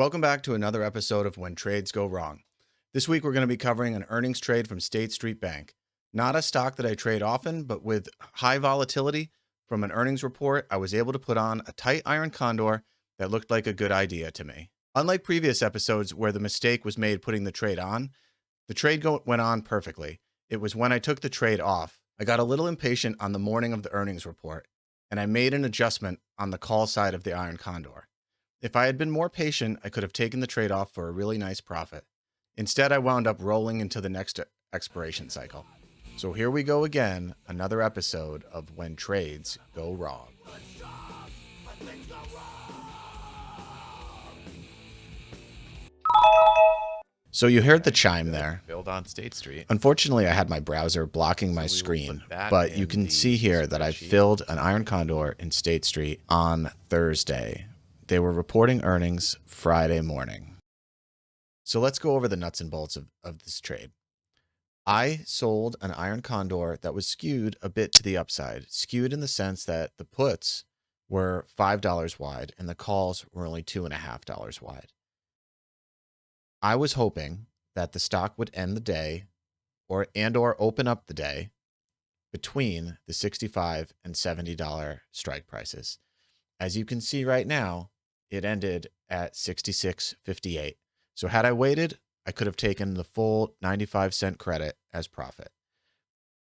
Welcome back to another episode of When Trades Go Wrong. This week we're going to be covering an earnings trade from State Street Bank. Not a stock that I trade often, but with high volatility from an earnings report, I was able to put on a tight iron condor that looked like a good idea to me. Unlike previous episodes where the mistake was made putting the trade on, the trade went on perfectly. It was when I took the trade off. I got a little impatient on the morning of the earnings report, and I made an adjustment on the call side of the iron condor. If I had been more patient, I could have taken the trade off for a really nice profit. Instead, I wound up rolling into the next expiration cycle. So here we go again, another episode of When Trades Go Wrong. So you heard the chime there. Build on State Street. Unfortunately, I had my browser blocking my screen, but you can see here that I filled an iron condor in State Street on Thursday. They were reporting earnings Friday morning. So let's go over the nuts and bolts of this trade. I sold an iron condor that was skewed a bit to the upside, skewed in the sense that the puts were $5 wide and the calls were only $2.50 wide. I was hoping that the stock would end the day or open up the day between the $65 and $70 strike prices. As you can see right now, it ended at $66.58. So had I waited, I could have taken the full 95-cent credit as profit.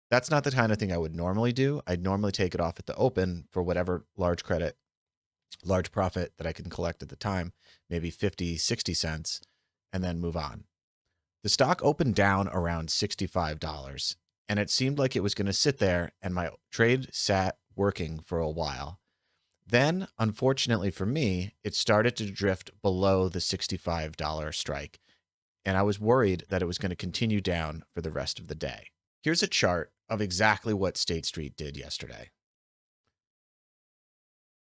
That's not the kind of thing I would normally do. I'd normally take it off at the open for whatever large profit that I can collect at the time, maybe 50, 60 cents, and then move on. The stock opened down around $65, and it seemed like it was going to sit there, and my trade sat working for a while. Then, unfortunately for me, it started to drift below the $65 strike, and I was worried that it was going to continue down for the rest of the day. Here's a chart of exactly what State Street did yesterday.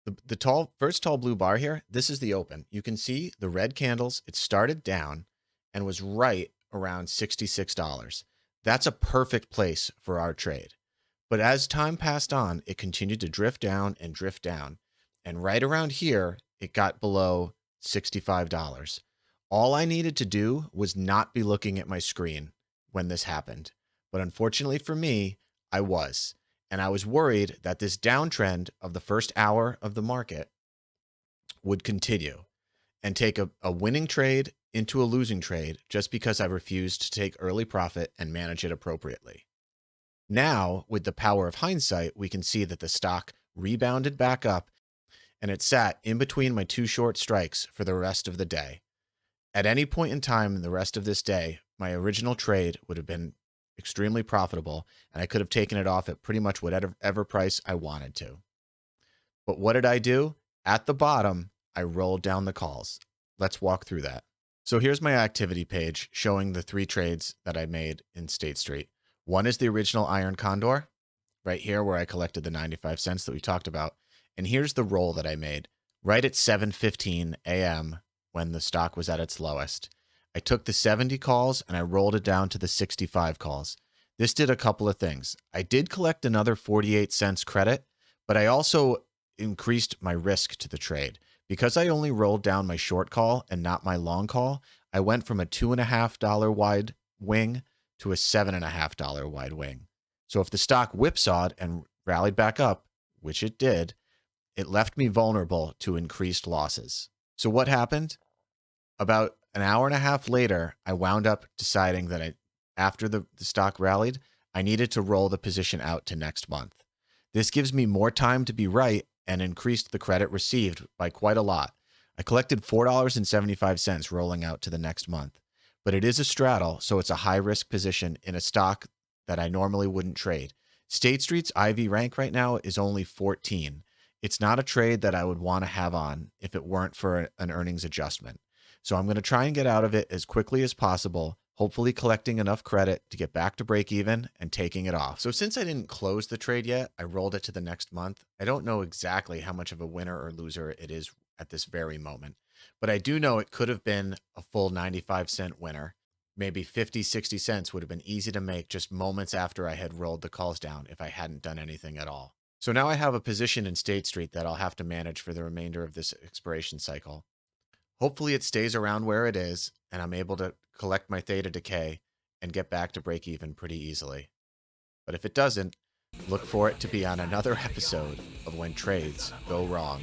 The first tall blue bar here, this is the open. You can see the red candles. It started down and was right around $66. That's a perfect place for our trade. But as time passed on, it continued to drift down and drift down. And right around here, it got below $65. All I needed to do was not be looking at my screen when this happened. But unfortunately for me, I was. And I was worried that this downtrend of the first hour of the market would continue and take a winning trade into a losing trade just because I refused to take early profit and manage it appropriately. Now, with the power of hindsight, we can see that the stock rebounded back up and it sat in between my two short strikes for the rest of the day. At any point in time in the rest of this day, my original trade would have been extremely profitable, and I could have taken it off at pretty much whatever price I wanted to. But what did I do? At the bottom, I rolled down the calls. Let's walk through that. So here's my activity page showing the three trades that I made in State Street. One is the original iron condor, right here where I collected the 95 cents that we talked about. And here's the roll that I made right at 7:15 a.m. when the stock was at its lowest. I took the 70 calls and I rolled it down to the 65 calls. This did a couple of things. I did collect another 48 cents credit, but I also increased my risk to the trade. Because I only rolled down my short call and not my long call, I went from a $2.50 wide wing to a $7.50 wide wing. So if the stock whipsawed and rallied back up, which it did, it left me vulnerable to increased losses. So what happened? About an hour and a half later, I wound up deciding that after the stock rallied, I needed to roll the position out to next month. This gives me more time to be right and increased the credit received by quite a lot. I collected $4.75 rolling out to the next month, but it is a straddle, so it's a high-risk position in a stock that I normally wouldn't trade. State Street's IV rank right now is only 14. It's not a trade that I would want to have on if it weren't for an earnings adjustment. So I'm going to try and get out of it as quickly as possible, hopefully collecting enough credit to get back to break even and taking it off. So since I didn't close the trade yet, I rolled it to the next month. I don't know exactly how much of a winner or loser it is at this very moment, but I do know it could have been a full 95-cent winner. Maybe 50, 60 cents would have been easy to make just moments after I had rolled the calls down if I hadn't done anything at all. So now I have a position in State Street that I'll have to manage for the remainder of this expiration cycle. Hopefully it stays around where it is and I'm able to collect my theta decay and get back to break even pretty easily. But if it doesn't, look for it to be on another episode of When Trades Go Wrong.